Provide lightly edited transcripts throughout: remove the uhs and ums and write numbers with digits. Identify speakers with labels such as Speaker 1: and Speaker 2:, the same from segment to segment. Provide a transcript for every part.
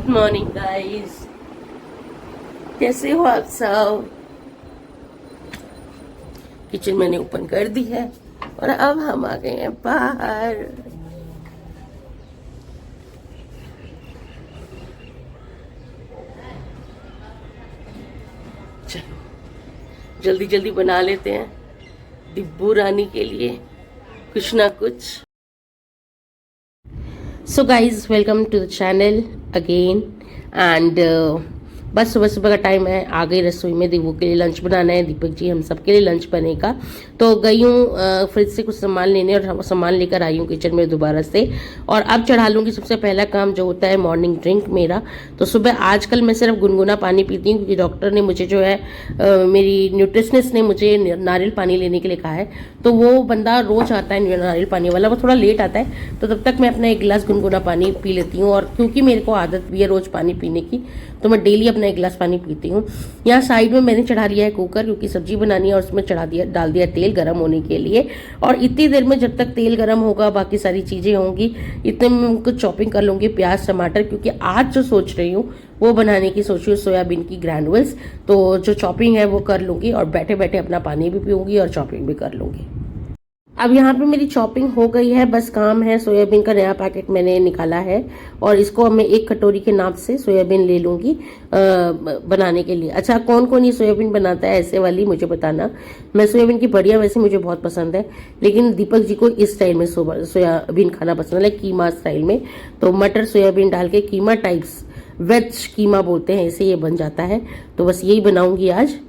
Speaker 1: Good morning guys, कैसे हो आप सब। किचन मैंने ओपन कर दी है और अब हम आ गए हैं बाहर। चलो जल्दी जल्दी बना लेते हैं डिब्बू रानी के लिए कुछ ना कुछ। So guys, welcome to the channel again and बस सुबह सुबह का टाइम है, आ गई रसोई में। दीपू के लिए लंच बनाना है, दीपक जी हम सबके लिए लंच बनेगा। तो गई हूँ फ्रिज से कुछ सामान लेने और सामान लेकर आई हूँ किचन में दोबारा से। और अब चढ़ा लूँगी सबसे पहला काम जो होता है मॉर्निंग ड्रिंक मेरा। तो सुबह आजकल मैं सिर्फ गुनगुना पानी पीती हूँ क्योंकि डॉक्टर ने मुझे जो है मेरी न्यूट्रिशनिस्ट ने मुझे नारियल पानी लेने के लिए कहा है। तो वो बंदा रोज आता है नारियल पानी वाला, वो थोड़ा लेट आता है, तो तब तक मैं अपना एक गिलास गुनगुना पानी पी लेती हूँ। और क्योंकि मेरे को आदत भी है रोज पानी पीने की, तो मैं डेली अपना एक गिलास पानी पीती हूँ। यहाँ साइड में मैंने चढ़ा लिया है कुकर क्योंकि सब्जी बनानी है और उसमें डाल दिया तेल गर्म होने के लिए। और इतनी देर में जब तक तेल गर्म होगा बाकी सारी चीज़ें होंगी, इतने में कुछ चॉपिंग कर लूँगी प्याज टमाटर, क्योंकि आज जो सोच रही हूँ वो बनाने की सोच रही हूँ सोयाबीन की ग्रैनुअल्स। तो जो चॉपिंग है वो कर लूँगी और बैठे बैठे अपना पानी भी पीऊँगी और चॉपिंग भी कर लूँगी। अब यहाँ पे मेरी चॉपिंग हो गई है, बस काम है सोयाबीन का नया पैकेट मैंने निकाला है और इसको मैं एक कटोरी के नाप से सोयाबीन ले लूँगी बनाने के लिए। अच्छा, कौन कौन ये सोयाबीन बनाता है ऐसे वाली मुझे बताना। मैं सोयाबीन की बढ़िया वैसे मुझे बहुत पसंद है, लेकिन दीपक जी को इस स्टाइल में सोयाबीन खाना पसंद है, कीमा स्टाइल में। तो मटर सोयाबीन डाल के कीमा टाइप्स, वेज कीमा बोलते हैं, ऐसे ये बन जाता है। तो बस यही बनाऊंगी आज।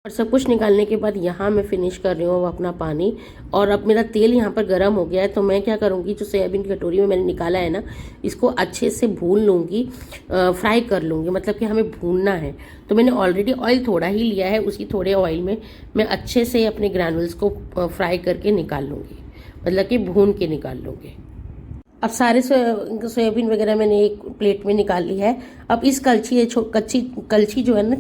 Speaker 1: और सब कुछ निकालने के बाद यहाँ मैं फिनिश कर रही हूँ अपना पानी। और अब मेरा तेल यहाँ पर गर्म हो गया है, तो मैं क्या करूँगी, जो सोयाबीन की कटोरी में मैंने निकाला है ना, इसको अच्छे से भून लूँगी, फ्राई कर लूँगी, मतलब कि हमें भूनना है। तो मैंने ऑलरेडी ऑयल थोड़ा ही लिया है, उसी थोड़े ऑयल में मैं अच्छे से अपने ग्रैनुल्स को फ्राई करके निकाल लूँगी, मतलब कि भून के निकाल लूँगी। अब सारे सोयाबीन वगैरह मैंने एक प्लेट में निकाल ली है। अब इस कच्ची कलछी जो है ना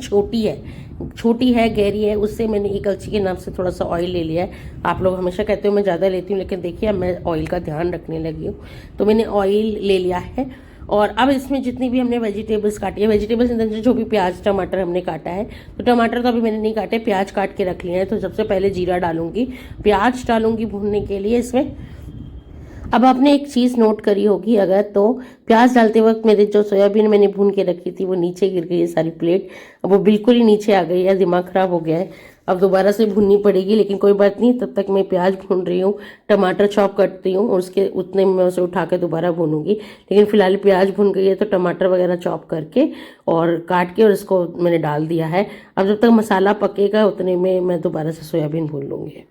Speaker 1: छोटी है गहरी है, उससे मैंने एक कलछी के नाम से थोड़ा सा ऑयल ले लिया है। आप लोग हमेशा कहते हो मैं ज़्यादा लेती हूँ, लेकिन देखिए अब मैं ऑयल का ध्यान रखने लगी हूँ, तो मैंने ऑयल ले लिया है। और अब इसमें जितनी भी हमने वेजिटेबल्स काटी है, वेजिटेबल्स जो भी प्याज टमाटर हमने काटा है, तो टमाटर तो अभी मैंने नहीं काटे, प्याज काट के रख लिए हैं। तो सबसे पहले जीरा डालूंगी, प्याज डालूंगी भूनने के लिए इसमें। अब आपने एक चीज़ नोट करी होगी अगर, तो प्याज डालते वक्त मेरे जो सोयाबीन मैंने भून के रखी थी वो नीचे गिर गई है सारी प्लेट। अब वो बिल्कुल ही नीचे आ गई है, दिमाग खराब हो गया है। अब दोबारा से भूननी पड़ेगी, लेकिन कोई बात नहीं, तब तक मैं प्याज भून रही हूँ, टमाटर चॉप करती हूँ और उसके उतने में उसे उठा के दोबारा भूनूंगी। लेकिन फिलहाल प्याज भून गई है, तो टमाटर वगैरह चॉप करके और काट के और इसको मैंने डाल दिया है। अब जब तक मसाला पकेगा उतने में मैं दोबारा से सोयाबीन भून लूँगी।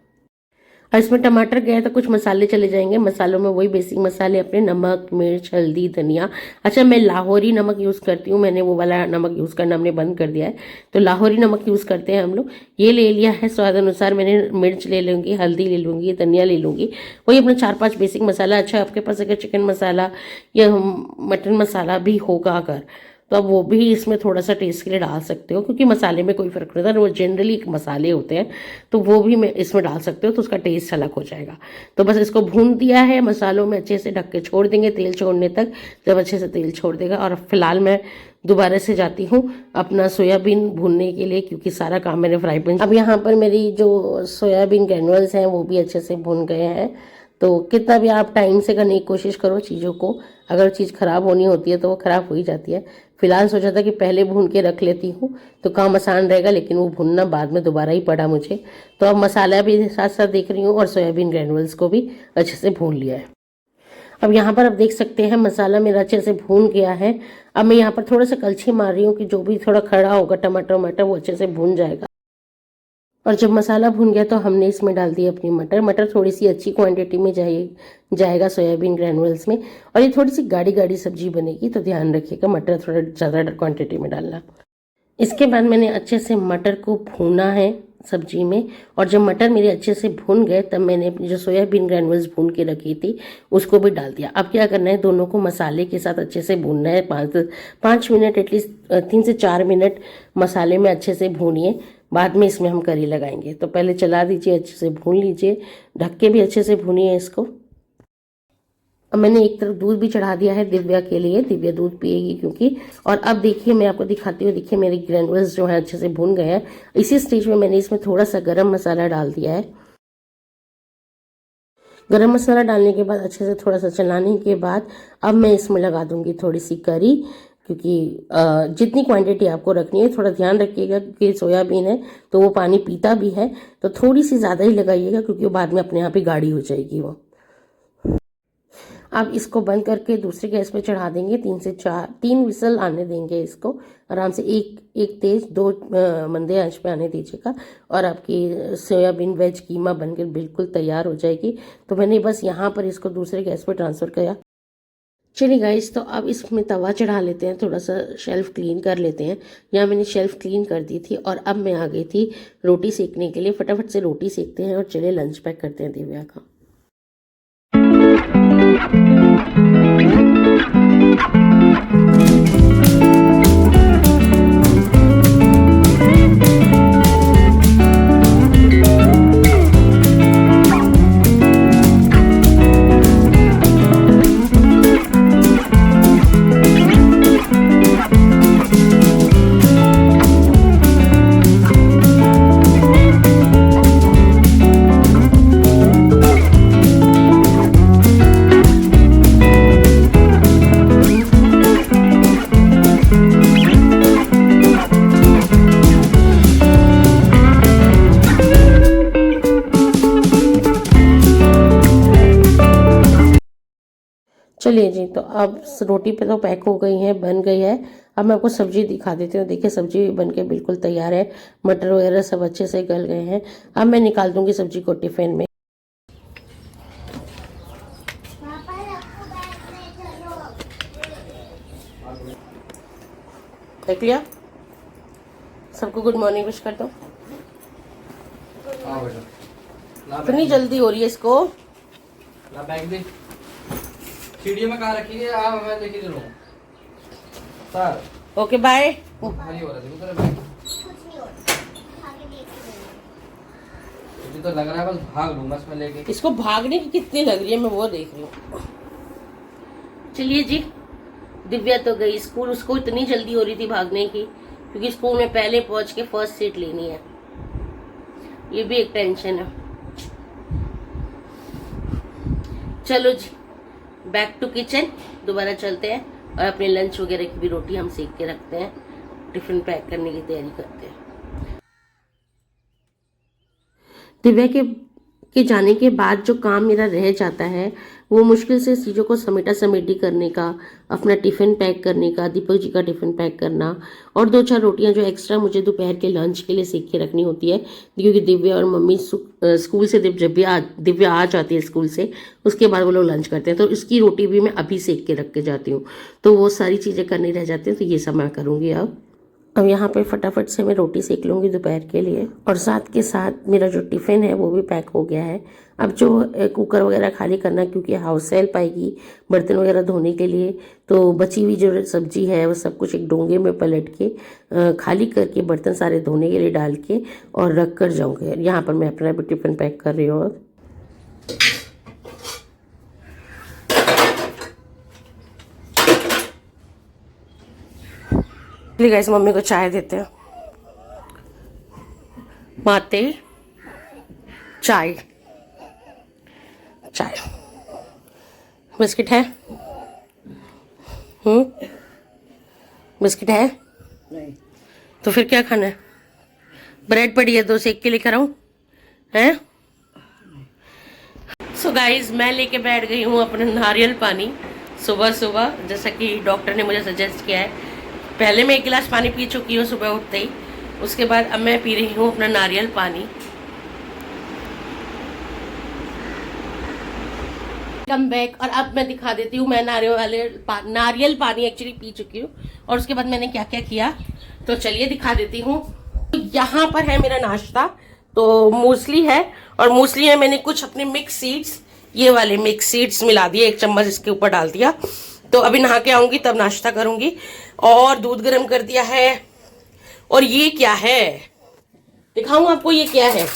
Speaker 1: और इसमें टमाटर गया तो कुछ मसाले चले जाएंगे। मसालों में वही बेसिक मसाले अपने, नमक मिर्च हल्दी धनिया। अच्छा, मैं लाहौरी नमक यूज़ करती हूँ, मैंने वो वाला नमक यूज़ करना हमने बंद कर दिया है, तो लाहौरी नमक यूज़ करते हैं हम लोग। ये ले लिया है स्वाद अनुसार, मैंने मिर्च ले लूँगी, हल्दी ले लूँगी, धनिया ले लूँगी, वही अपना 4-5 बेसिक मसाला। अच्छा, आपके पास अगर चिकन मसाला या मटन मसाला भी होगा अगर, तो आप वो भी इसमें थोड़ा सा टेस्ट के लिए डाल सकते हो, क्योंकि मसाले में कोई फ़र्क नहीं होता, वो जनरली एक मसाले होते हैं, तो वो भी मैं इसमें डाल सकते हो, तो उसका टेस्ट अलग हो जाएगा। तो बस इसको भून दिया है मसालों में, अच्छे से ढक के छोड़ देंगे तेल छोड़ने तक, जब अच्छे से तेल छोड़ देगा। और फिलहाल मैं दोबारा से जाती हूँ अपना सोयाबीन भूनने के लिए, क्योंकि सारा काम मैंने फ्राई पैन। अब यहाँ पर मेरी जो सोयाबीन ग्रैनुअल्स हैं वो भी अच्छे से भून गए हैं। तो कितना भी आप टाइम से करने की कोशिश करो चीज़ों को, अगर चीज़ ख़राब होनी होती है तो वो ख़राब हो ही जाती है। फिलहाल सोचा था कि पहले भून के रख लेती हूँ तो काम आसान रहेगा, लेकिन वो भूनना बाद में दोबारा ही पड़ा मुझे। तो अब मसाला भी साथ साथ देख रही हूँ और सोयाबीन ग्रैनुअल्स को भी अच्छे से भून लिया है। अब यहाँ पर आप देख सकते हैं मसाला मेरा अच्छे से भून गया है। अब मैं यहाँ पर थोड़ा सा कलछी मार रही हूँ कि जो भी थोड़ा खड़ा होगा टमाटर वमाटर वो अच्छे से भून जाएगा। और जब मसाला भून गया तो हमने इसमें डाल दी अपनी मटर। मटर थोड़ी सी अच्छी क्वांटिटी में जाएगा सोयाबीन ग्रैनुअल्स में, और ये थोड़ी सी गाढ़ी गाढ़ी सब्जी बनेगी, तो ध्यान रखिएगा मटर थोड़ा ज़्यादा क्वांटिटी में डालना। इसके बाद मैंने अच्छे से मटर को भूना है सब्जी में, और जब मटर मेरे अच्छे से भून गए तब मैंने अपनी जो सोयाबीन ग्रैनुअल्स भून के रखी थी उसको भी डाल दिया। अब क्या करना है, दोनों को मसाले के साथ अच्छे से भूनना है, 5 मिनट एटलीस्ट, 3 से 4 मिनट मसाले में अच्छे से भूनिए। बाद में इसमें हम करी लगाएंगे, तो पहले चला दीजिए, अच्छे से भून लीजिए, ढक के भी अच्छे से भूनिए इसको। अब मैंने एक तरफ दूध भी चढ़ा दिया है दिव्या के लिए, दिव्या दूध पिएगी क्योंकि। और अब देखिए मैं आपको दिखाती हूँ, देखिए मेरे ग्रेनुल्स जो है अच्छे से भुन गए हैं। इसी स्टेज में मैंने इसमें थोड़ा सा गरम मसाला डाल दिया है। गरम मसाला डालने के बाद अच्छे से थोड़ा सा चलाने के बाद अब मैं इसमें लगा दूंगी थोड़ी सी करी, क्योंकि जितनी क्वांटिटी आपको रखनी है थोड़ा ध्यान रखिएगा, क्योंकि सोयाबीन है तो वो पानी पीता भी है, तो थोड़ी सी ज़्यादा ही लगाइएगा क्योंकि वो बाद में अपने आप ही गाढ़ी हो जाएगी वो। अब इसको बंद करके दूसरे गैस पे चढ़ा देंगे, 3 विसल आने देंगे इसको आराम से। एक तेज, 2 मंदे आंच पे आने दीजिएगा और आपकी सोयाबीन वेज कीमा बनकर बिल्कुल तैयार हो जाएगी। तो मैंने बस यहाँ पर इसको दूसरे गैस पे ट्रांसफ़र किया। चलिए गाइस, तो अब इसमें तवा चढ़ा लेते हैं, थोड़ा सा शेल्फ क्लीन कर लेते हैं। यहाँ मैंने शेल्फ क्लीन कर दी थी और अब मैं आ गई थी रोटी सेकने के लिए। फटाफट से रोटी सेकते हैं और चलिए लंच पैक करते हैं दिव्या का। चलिए जी, तो अब रोटी पे तो पैक हो गई है, बन गई है। अब मैं आपको सब्जी दिखा देती हूँ। देखिए सब्जी भी बन के बिल्कुल तैयार है, मटर वगैरह सब अच्छे से गल गए हैं। अब मैं निकाल दूंगी सब्जी को टिफिन में। देख लिया, सबको गुड मॉर्निंग विश कर दो। इतनी जल्दी हो रही है इसको।
Speaker 2: सीढ़ी में कहाँ रखी है? आप मैं लेके चलूँ सर।
Speaker 1: Okay bye.
Speaker 2: भारी हो रहा है तेरे भाई, मुझे तो लग रहा है बस भाग लूँ बस मैं लेके।
Speaker 1: इसको भागने की कितनी लग रही है, मैं वो देख रही हूँ। चलिए जी, दिव्या तो गई स्कूल, उसको इतनी जल्दी हो रही थी भागने की क्योंकि स्कूल में पहले पहुंच के फर्स्ट सीट लेनी है। ये भी एक टेंशन है। चलो जी, बैक टू किचन, दोबारा चलते हैं और अपने लंच वगैरह की भी रोटी हम सेक के रखते हैं, टिफिन पैक करने की तैयारी करते हैं। दिव्या के जाने के बाद जो काम मेरा रह जाता है वो मुश्किल से चीज़ों को समेटा समेटी करने का, अपना टिफ़िन पैक करने का, दीपक जी का टिफ़िन पैक करना और 2-4 रोटियां जो एक्स्ट्रा मुझे दोपहर के लंच के लिए सेक के रखनी होती है, क्योंकि दिव्या और मम्मी स्कूल से जब भी दिव्या आ जाती है स्कूल से, उसके बाद वो लोग लंच करते हैं, तो इसकी रोटी भी मैं अभी सेक के रख के जाती हूँ। तो वो सारी चीज़ें करनी रह जाती हैं, तो ये सब मैं करूँगी अब यहाँ पे फटाफट से मैं रोटी सेक लूँगी दोपहर के लिए और साथ के साथ मेरा जो टिफ़िन है वो भी पैक हो गया है। अब जो कुकर वगैरह खाली करना, क्योंकि हाउस हेल्प आएगी बर्तन वगैरह धोने के लिए, तो बची हुई जो सब्जी है वो सब कुछ एक डोंगे में पलट के खाली करके बर्तन सारे धोने के लिए डाल के और रख कर जाऊँगी। यहाँ पर मैं अपना भी टिफ़िन पैक कर रही हूँ। चलिए गाइस, मम्मी को चाय देते हैं। माते चाय, चाय बिस्किट है? बिस्किट है? नहीं। तो फिर क्या खाना है? ब्रेड पड़ी है, 2 सेक के लेकर आऊं हैं? सो गाइस, मैं लेके बैठ गई हूँ अपना नारियल पानी सुबह सुबह, जैसा कि डॉक्टर ने मुझे सजेस्ट किया है। पहले मैं 1 गिलास पानी पी चुकी हूँ सुबह उठते ही, उसके बाद अब मैं पी रही हूँ अपना नारियल पानी। कम बैक, और अब मैं दिखा देती हूँ मैं नारियल पानी एक्चुअली पी चुकी हूँ और उसके बाद मैंने क्या क्या किया, तो चलिए दिखा देती हूँ। यहाँ पर है मेरा नाश्ता, तो मूसली है और मूसली में मैंने कुछ अपने मिक्स सीड्स, ये वाले मिक्स सीड्स मिला दिए, 1 चम्मच इसके ऊपर डाल दिया। तो अभी नहा के आऊंगी तब नाश्ता करूंगी। और दूध गर्म कर दिया है। और ये क्या है दिखाऊं आपको, ये क्या है।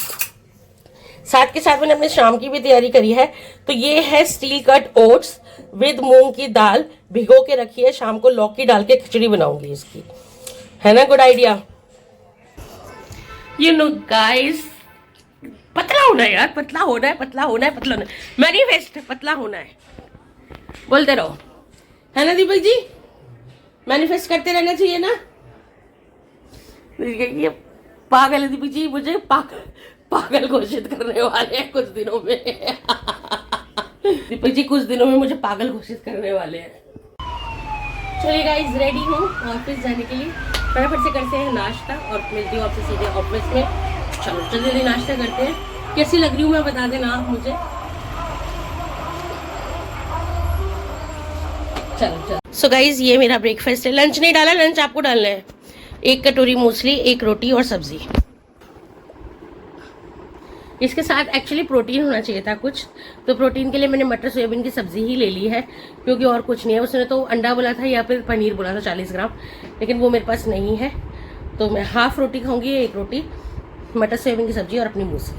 Speaker 1: साथ के साथ मैंने अपने शाम की भी तैयारी करी है। तो ये है स्टील कट ओट्स विद मूंग की दाल भिगो के रखी है, शाम को लौकी डाल के खिचड़ी बनाऊंगी इसकी, है ना? Good idea. You know guys, पतला होना है यार, पतला होना है, पतला होना है, पतला होना है, मैनिफेस्ट पतला होना है, बोलते रहो, है ना दीपक जी? मैनिफेस्ट करते रहना चाहिए ना। ये पागल है दीपक जी, मुझे पागल घोषित करने वाले हैं कुछ दिनों में। दीपक जी कुछ दिनों में मुझे पागल घोषित करने वाले हैं। चलिए गाइस, रेडी हूँ ऑफिस जाने के लिए। फटाफट से करते हैं नाश्ता और मिलती हूँ आपसे सीधे ऑफिस में। चलो जल्दी नाश्ता करते हैं। कैसी लग रही हूँ मैं, बता देना आप मुझे। चलो सो गाइज, ये मेरा ब्रेकफास्ट है। लंच नहीं डाला, लंच आपको डालना है। 1 कटोरी मूसली, 1 रोटी और सब्जी। इसके साथ एक्चुअली प्रोटीन होना चाहिए था कुछ, तो प्रोटीन के लिए मैंने मटर सोयाबीन की सब्जी ही ले ली है, क्योंकि और कुछ नहीं है। उसने तो अंडा बोला था या फिर पनीर बोला था 40 ग्राम, लेकिन वो मेरे पास नहीं है, तो मैं हाफ रोटी खाऊंगी, 1 रोटी, मटर सोयाबीन की सब्जी और अपनी मूसली।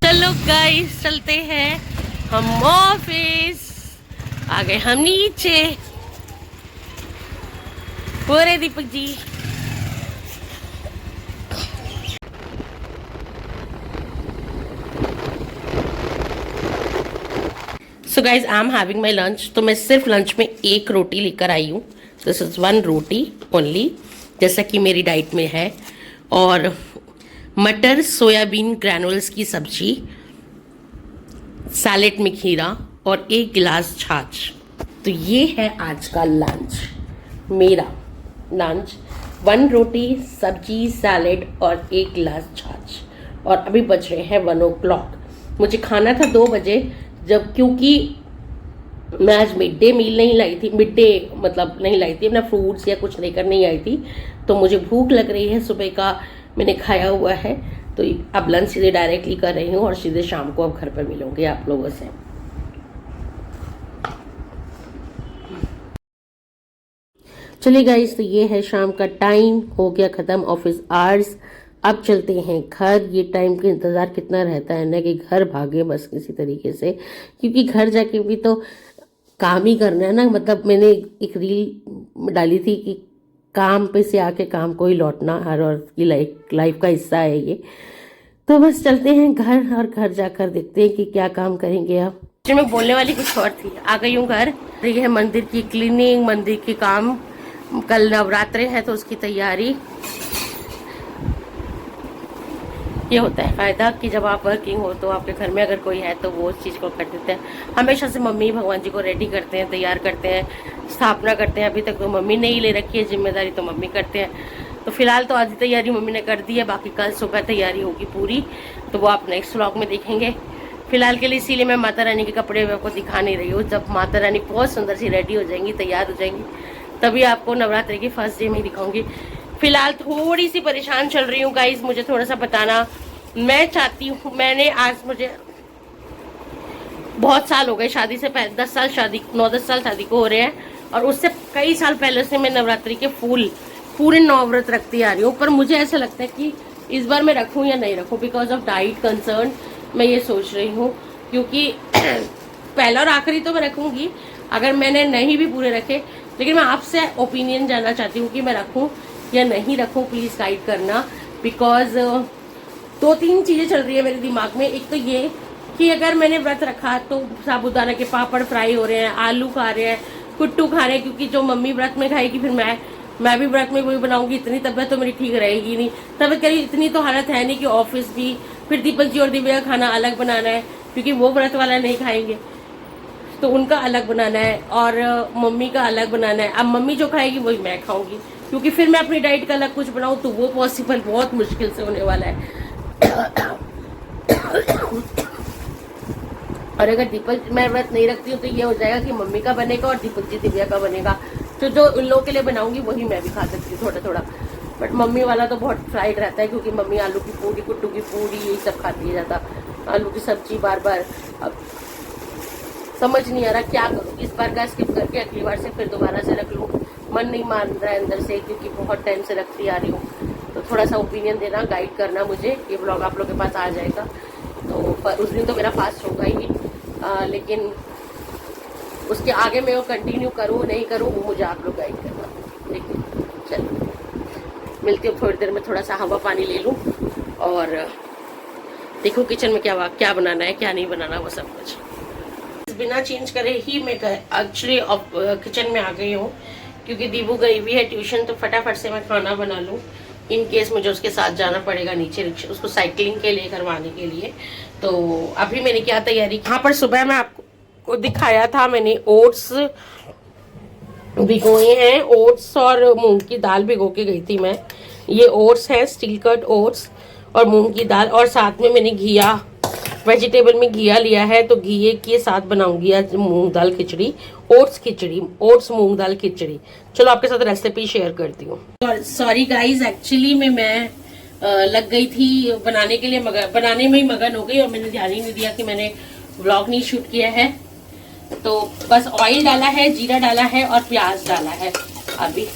Speaker 1: चलो गाइस, चलते हैं हम ऑफिस। आ गए हम नीचे। हो रहे Deepak ji. So guys, I am having my lunch. तो मैं सिर्फ लंच में 1 रोटी लेकर आई हूँ। दिस इज 1 रोटी ओनली, जैसा कि मेरी डाइट में है, और मटर सोयाबीन ग्रैनुल्स की सब्जी, सैलेड में खीरा और 1 गिलास छाछ। तो ये है आज का लंच, मेरा लंच। 1 रोटी, सब्जी, सैलेड और 1 गिलास छाछ। और अभी बज रहे हैं 1 o'clock। मुझे खाना था 2 बजे, जब क्योंकि मैं आज मिड डे मील नहीं लाई थी, मिड डे मतलब नहीं लाई थी, अपना फ्रूट्स या कुछ लेकर नहीं आई थी, तो मुझे भूख लग रही है। सुबह का मैंने खाया हुआ है, तो अब लंच सीधे डायरेक्टली कर रही हूँ और सीधे शाम को अब घर पर मिलूंगी आप लोगों से। चलिए गाइस, तो ये है शाम का टाइम, हो गया ख़त्म ऑफिस आवर्स। अब चलते हैं घर। ये टाइम का इंतज़ार कितना रहता है ना, कि घर भागे बस किसी तरीके से, क्योंकि घर जाके भी तो काम ही करना है ना। मतलब मैंने एक रील डाली थी कि काम पे से आके काम को ही लौटना हर औरत की लाइफ का हिस्सा है ये। तो बस चलते हैं घर, और घर जाकर देखते हैं कि क्या काम करेंगे। अब मैं बोलने वाली कुछ और थी, आ गई हूँ घर। ये है मंदिर की क्लीनिंग, मंदिर के काम। कल नवरात्रे है तो उसकी तैयारी। ये होता है फ़ायदा कि जब आप वर्किंग हो तो आपके घर में अगर कोई है तो वो उस चीज़ को कर देते हैं। हमेशा से मम्मी भगवान जी को रेडी करते हैं, तैयार करते हैं, स्थापना करते हैं। अभी तक तो मम्मी ने ही ले रखी है जिम्मेदारी, तो मम्मी करते हैं। तो फिलहाल तो आधी तैयारी मम्मी ने कर दी है, बाकी कल सुबह तैयारी होगी पूरी, तो वो आप नेक्स्ट व्लॉग में देखेंगे। फिलहाल के लिए इसीलिए मैं माता रानी के कपड़े आपको दिखा नहीं रही हूँ। जब माता रानी बहुत सुंदर सी रेडी हो जाएंगी, तैयार हो जाएंगी, तभी आपको नवरात्रि के फर्स्ट डे में ही दिखाऊंगी। फिलहाल थोड़ी सी परेशान चल रही हूँ गाइस, मुझे थोड़ा सा बताना। मैं चाहती हूँ, मैंने आज मुझे बहुत साल हो गए शादी से पहले, 10 साल शादी, 9-10 साल शादी को हो रहे हैं, और उससे कई साल पहले से मैं नवरात्रि के पूरे 9 व्रत रखती आ रही हूँ। पर मुझे ऐसा लगता है कि इस बार मैं रखूँ या नहीं रखूँ, बिकॉज ऑफ डाइट कंसर्न मैं ये सोच रही हूँ। क्योंकि पहला और आखिरी तो मैं रखूँगी, अगर मैंने नहीं भी पूरे रखे, लेकिन मैं आपसे ओपिनियन जानना चाहती हूँ कि मैं रखूँ या नहीं रखूँ। प्लीज़ गाइड करना, बिकॉज 2-3 चीज़ें चल रही है मेरे दिमाग में। एक तो ये कि अगर मैंने व्रत रखा तो साबूदाना के पापड़ फ्राई हो रहे हैं, आलू खा रहे हैं, कुट्टू खा रहे हैं, क्योंकि जो मम्मी व्रत में खाएगी फिर मैं भी व्रत में वही बनाऊंगी। इतनी तबीयत तो मेरी ठीक रहेगी नहीं, तबीयत करी इतनी तो हालत है नहीं कि ऑफिस भी, फिर दीपक जी और दिव्या का खाना अलग बनाना है, क्योंकि वो व्रत वाला नहीं खाएंगे, तो उनका अलग बनाना है, और मम्मी का अलग बनाना है। अब मम्मी जो खाएगी वही मैं खाऊंगी, क्योंकि फिर मैं अपनी डाइट का अलग कुछ बनाऊं तो वो पॉसिबल बहुत मुश्किल से होने वाला है। और अगर दीपक मैं व्रत नहीं रखती हूँ तो ये हो जाएगा कि मम्मी का बनेगा और दीपक जी दिव्या का बनेगा, तो जो उन लोगों के लिए बनाऊंगी वही मैं भी खा सकती हूँ थोड़ा थोड़ा। बट मम्मी वाला तो बहुत फ्राइड रहता है, क्योंकि मम्मी आलू की पूरी, कुट्टू की पूरी, यही सब खाती है ज़्यादा, आलू की सब्जी बार बार। अब समझ नहीं आ रहा क्या करूँ, इस बार का स्किप करके अगली बार से फिर दोबारा से रख लूँ। मन नहीं मान रहा है अंदर से, क्योंकि बहुत टाइम से रखती आ रही हूँ। तो थोड़ा सा ओपिनियन देना, गाइड करना मुझे। ये ब्लॉग आप लोगों के पास आ जाएगा, तो पर उस दिन तो मेरा फास्ट होगा ही, लेकिन उसके आगे मैं वो कंटिन्यू करूँ नहीं करूँ वो मुझे आप लोग गाइड करना। देखिए चलो मिलती हूँ थोड़ी देर में, थोड़ा सा हवा पानी ले लूँ और देखो किचन में क्या बनाना है क्या नहीं बनाना वो सब कुछ। बिना चेंज करे ही मैं एक्चुअली किचन में आ गई हूँ क्योंकि दीबू गई हुई है ट्यूशन, तो फटाफट से मैं खाना बना लूँ इन केस मुझे उसके साथ जाना पड़ेगा नीचे उसको साइकिलिंग के लिए करवाने के लिए। तो अभी मैंने क्या तैयारी, यहाँ पर सुबह मैं आपको दिखाया था मैंने ओट्स भिगोए हैं, ओट्स और मूंग की दाल भिगो के गई थी मैं। ये ओट्स हैं स्टील कट ओट्स और मूंग की दाल, और साथ में मैंने घिया वेजिटेबल में घिया लिया है, तो घिए के साथ बनाऊंगी आज मूंग दाल खिचड़ी, ओट्स मूंग दाल खिचड़ी। चलो आपके साथ रेसिपी शेयर करती हूँ। सॉरी गाइज, एक्चुअली मैं लग गई थी बनाने के लिए, बनाने में ही मगन हो गई और मैंने ध्यान ही नहीं दिया कि मैंने व्लॉग नहीं शूट किया है। तो बस ऑयल डाला है, जीरा डाला है और प्याज डाला है अभी।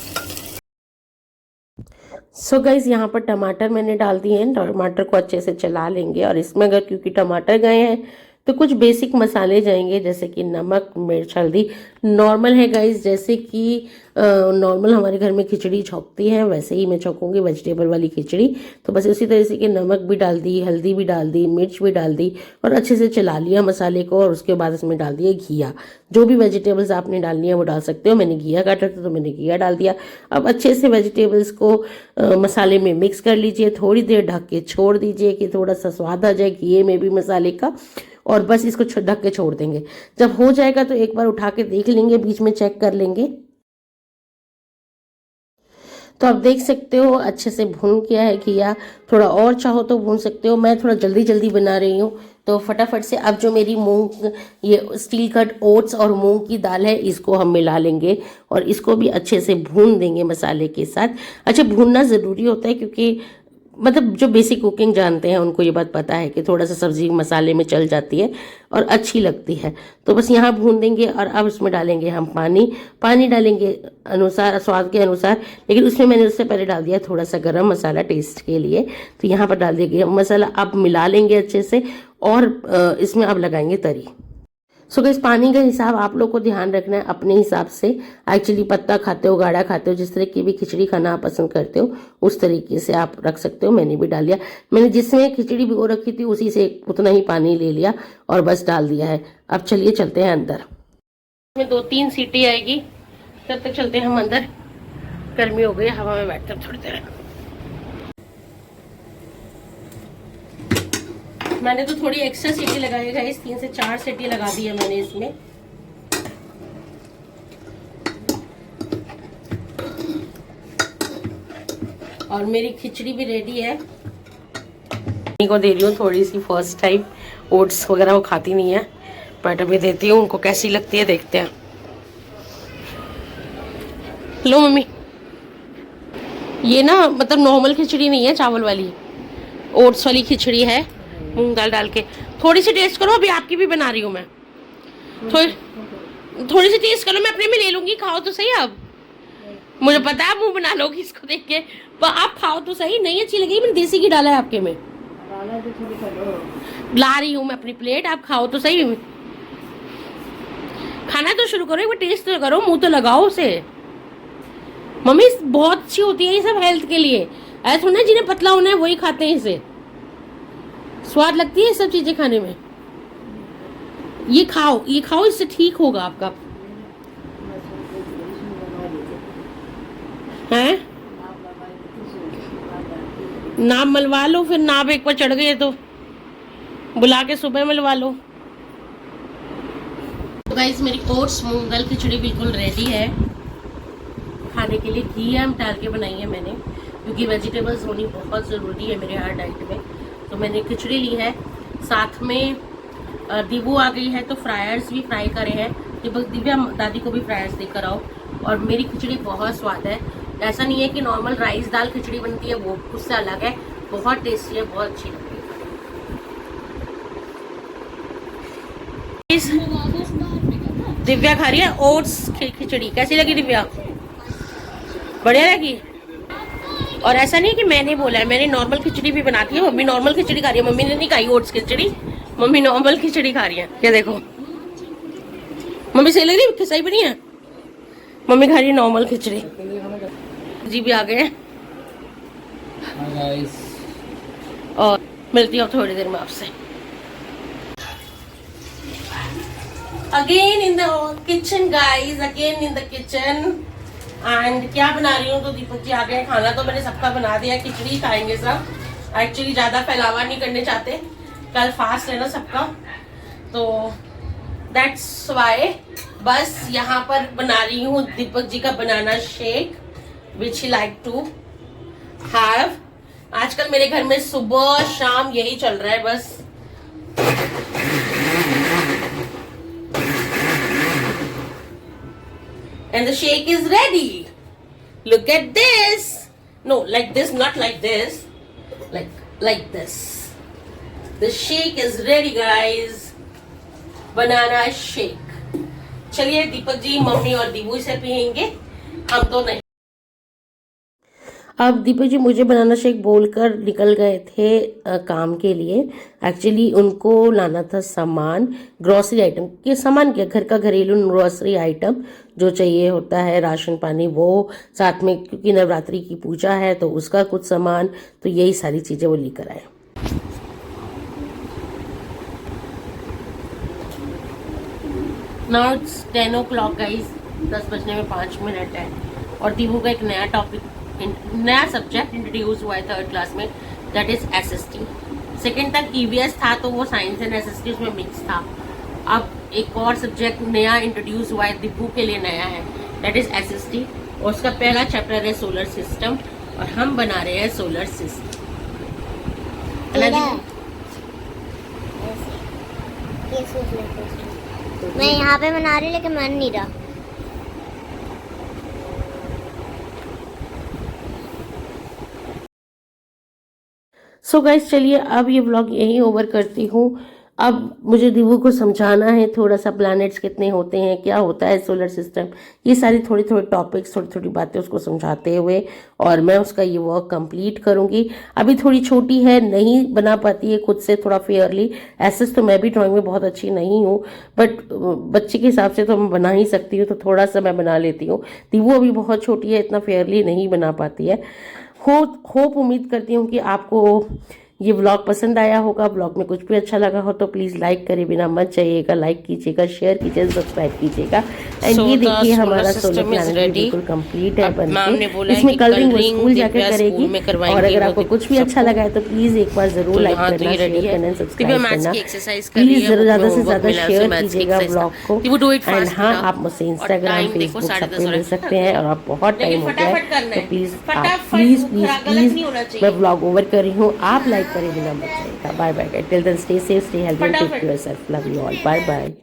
Speaker 1: सो गाइज यहाँ पर टमाटर मैंने डाल दिए हैं, टमाटर को अच्छे से चला लेंगे और इसमें अगर क्योंकि टमाटर गए हैं तो कुछ बेसिक मसाले जाएंगे जैसे कि नमक, मिर्च, हल्दी। नॉर्मल है गाइज, जैसे कि नॉर्मल हमारे घर में खिचड़ी छौंकती है वैसे ही मैं छौंकूंगी वेजिटेबल वाली खिचड़ी। तो बस उसी तरह से कि नमक भी डाल दी, हल्दी भी डाल दी, मिर्च भी डाल दी और अच्छे से चला लिया मसाले को, और उसके बाद इसमें डाल दिया घिया। जो भी वेजिटेबल्स आपने डालनी है वो डाल सकते हो, मैंने घिया काटा था तो मैंने घिया डाल दिया। अब अच्छे से वेजिटेबल्स को मसाले में मिक्स कर लीजिए, थोड़ी देर ढक के छोड़ दीजिए कि थोड़ा सा स्वाद आ जाए घिये में भी मसाले का, और बस इसको ढक के छोड़ देंगे। जब हो जाएगा तो एक बार उठा के देख लेंगे, बीच में चेक कर लेंगे। तो आप देख सकते हो अच्छे से भून किया है घिया, थोड़ा और चाहो तो भून सकते हो। मैं थोड़ा जल्दी बना रही हूँ तो फटाफट से अब जो मेरी मूंग ये स्टील कट ओट्स और मूंग की दाल है इसको हम मिला लेंगे और इसको भी अच्छे से भून देंगे मसाले के साथ। अच्छा, भूनना ज़रूरी होता है क्योंकि मतलब जो बेसिक कुकिंग जानते हैं उनको ये बात पता है कि थोड़ा सा सब्जी मसाले में चल जाती है और अच्छी लगती है। तो बस यहाँ भून देंगे और अब इसमें डालेंगे हम पानी डालेंगे अनुसार, स्वाद के अनुसार। लेकिन उसमें मैंने उससे पहले डाल दिया थोड़ा सा गरम मसाला टेस्ट के लिए, तो यहाँ पर डाल दिया गया मसाला। अब मिला लेंगे अच्छे से और इसमें अब लगाएंगे तरी। सो गाइस, पानी का हिसाब आप लोग को ध्यान रखना है अपने हिसाब से। एक्चुअली पत्ता खाते हो, गाढ़ा खाते हो, जिस तरह की भी खिचड़ी खाना आप पसंद करते हो उस तरीके से आप रख सकते हो। मैंने भी डाल लिया, मैंने जिसमें खिचड़ी भिगो रखी थी उसी से उतना ही पानी ले लिया और बस डाल दिया है। अब चलिए चलते हैं अंदर, इसमें 2-3 सीटी आएगी तब तक चलते हैं हम अंदर। गर्मी हो गई, हवा में बैठते थोड़ी देर। मैंने तो थोड़ी एक्स्ट्रा सीटी लगाई है, 3 से 4 सीटी लगा दी है मैंने इसमें। और मेरी खिचड़ी भी रेडी है, को दे रही हूँ थोड़ी सी। फर्स्ट टाइम ओट्स वगैरह वो खाती नहीं है, बट अभी देती हूँ उनको, कैसी लगती है देखते हैं। लो मम्मी, ये ना मतलब नॉर्मल खिचड़ी नहीं है, चावल वाली ओट्स वाली खिचड़ी है, मूंग दाल डाल के। थोड़ी सी टेस्ट करो, अभी आपकी भी बना रही हूँ मैं। थोड़ी सी टेस्ट करो, मैं अपने में ले लूंगी, खाओ तो सही। अब मुझे पता है मुंह बना लोगी इसको देख के, पर आप खाओ तो सही। नहीं अच्छी लगी, मैंने देसी घी डाला है आपके में, ला रही हूँ मैं अपनी प्लेट, आप खाओ तो सही। खाना तो शुरू करो, एक बार टेस्ट तो करो, मुंह तो लगाओ उसे। मम्मी बहुत अच्छी होती है ये सब हेल्थ के लिए, ऐसा थोड़ा जिन्हें पतला होना है वही खाते हैं इसे, स्वाद लगती है सब चीजें खाने में। ये खाओ, इससे ठीक होगा आपका। हैं? नाम मलवा लो, फिर नाम एक बार चढ़ गए तो बुला के सुबह मलवा लो। तो गाइस, मेरी ओट्स मूंग दाल खिचड़ी बिल्कुल रेडी है खाने के लिए। घी डाल के बनाई है मैंने, क्योंकि वेजिटेबल्स होनी बहुत ज़रूरी है मेरे हर डाइट में। तो मैंने खिचड़ी ली है, साथ में दीबू आ गई है तो फ्रायर्स भी फ्राई करे हैं। दिव्या दादी को भी फ्रायर्स देकर आओ। और मेरी खिचड़ी बहुत स्वाद है, ऐसा नहीं है कि नॉर्मल राइस दाल खिचड़ी बनती है वो, उससे अलग है, बहुत टेस्टी है, बहुत अच्छी लगती है। दिव्या खा रही है ओट्स खिचड़ी, कैसी लगी दिव्या? बढ़िया लगी। और ऐसा नहीं है कि मैंने बोला है, मैंने नॉर्मल खिचड़ी भी बनाती है, मम्मी नॉर्मल खिचड़ी खा रही है। मम्मी ने नहीं खाई ओट्स खिचड़ी, मम्मी नॉर्मल खिचड़ी खा रही है। क्या देखो मम्मी सही लग रही है, सही बनी है। मम्मी खा रही है नॉर्मल खिचड़ी। जी भी आ गए हैं
Speaker 2: हाँ गाइस,
Speaker 1: और मिलती हूँ थोड़ी देर में आपसे। Again in the kitchen guys, again in the kitchen. And क्या बना रही हूँ, तो दीपक जी आ गए। खाना तो मैंने सबका बना दिया, खिचड़ी खाएंगे सब। एक्चुअली ज्यादा फैलावा नहीं करने चाहते, कल फास्ट है ना सबका, तो दैट्स वाई। बस यहाँ पर बना रही हूँ दीपक जी का banana shake, which he like to have. आजकल मेरे घर में सुबह शाम यही चल रहा है बस। And the shake is ready. Look at this. No, like this, not like this. Like this. The shake is ready, guys. Banana shake. चलिए दीपक जी, मम्मी और दीबू से पियेंगे, हम तो नहीं। अब दीपक जी मुझे बनाना शेक बोलकर निकल गए थे काम के लिए। एक्चुअली उनको लाना था सामान, ग्रोसरी आइटम के सामान, क्या घर का घरेलू ग्रोसरी आइटम जो चाहिए होता है, राशन पानी, वो साथ में, क्योंकि नवरात्रि की पूजा है तो उसका कुछ सामान, तो यही सारी चीजें वो लेकर आए। नाउ इट्स 10 o'clock गाइस, 10 बजने में 5 मिनट है। और दीबू का एक नया टॉपिक, नया सब्जेक्ट इंट्रोड्यूस हुआ है 3rd क्लास में, दैट इज एसएसटी। सेकेंड तक ईवीएस था तो वो साइंस एंड एसएसटी उसमें मिक्स था। अब एक और सब्जेक्ट नया इंट्रोड्यूस हुआ है, दीपू के लिए नया है, दैट इज एसएसटी। और उसका पहला चैप्टर है सोलर सिस्टम, और हम बना रहे हैं सोलर सिस्टम।
Speaker 3: मैं यहाँ पे बना रही हूँ लेकिन मन नहीं रहा।
Speaker 1: सो गाइस चलिए अब ये व्लॉग यहीं ओवर करती हूँ। अब मुझे दीबू को समझाना है थोड़ा सा, प्लैनेट्स कितने होते हैं, क्या होता है सोलर सिस्टम, ये सारी थोड़ी थोड़ी टॉपिक्स, थोड़ी थोड़ी बातें उसको समझाते हुए, और मैं उसका ये वर्क कंप्लीट करूँगी। अभी थोड़ी छोटी है, नहीं बना पाती है खुद से थोड़ा फेयरली। ऐसे तो मैं भी ड्राइंग में बहुत अच्छी नहीं हूँ, बट बच्चे के हिसाब से तो मैं बना ही सकती हूँ, तो थोड़ा सा मैं बना लेती हूँ। दीबू अभी बहुत छोटी है, इतना फेयरली नहीं बना पाती है। होप उम्मीद करती हूँ कि आपको ये व्लॉग पसंद आया होगा। व्लॉग में कुछ भी अच्छा लगा हो तो प्लीज़ लाइक करे बिना मत जाइएगा, लाइक कीजिएगा, शेयर कीजिएगा, सब्सक्राइब कीजिएगा। एंड ये देखिए हमारा सोलर प्लानट बिल्कुल कंप्लीट है बनके। इसमें कलरिंग वो स्कूल जाकर करेगी। और अगर आपको कुछ भी अच्छा लगा है तो प्लीज़ एक बार जरूर लाइक करना, शेयर करना, सब्सक्राइब करना। प्लीज़ ज़्यादा से ज़्यादा शेयर कीजिएगा व्लॉग को। एंड हाँ, आप मुझसे इंस्टाग्राम, फेसबुक सब पे मिल सकते हैं। और आप बहुत टाइम हो गया है तो प्लीज़ मैं व्लॉग ओवर कर रही हूँ, आप लाइक करे बिना मत जाइएगा। Bye bye, till then stay safe, stay healthy, take care yourself, love you all, bye bye.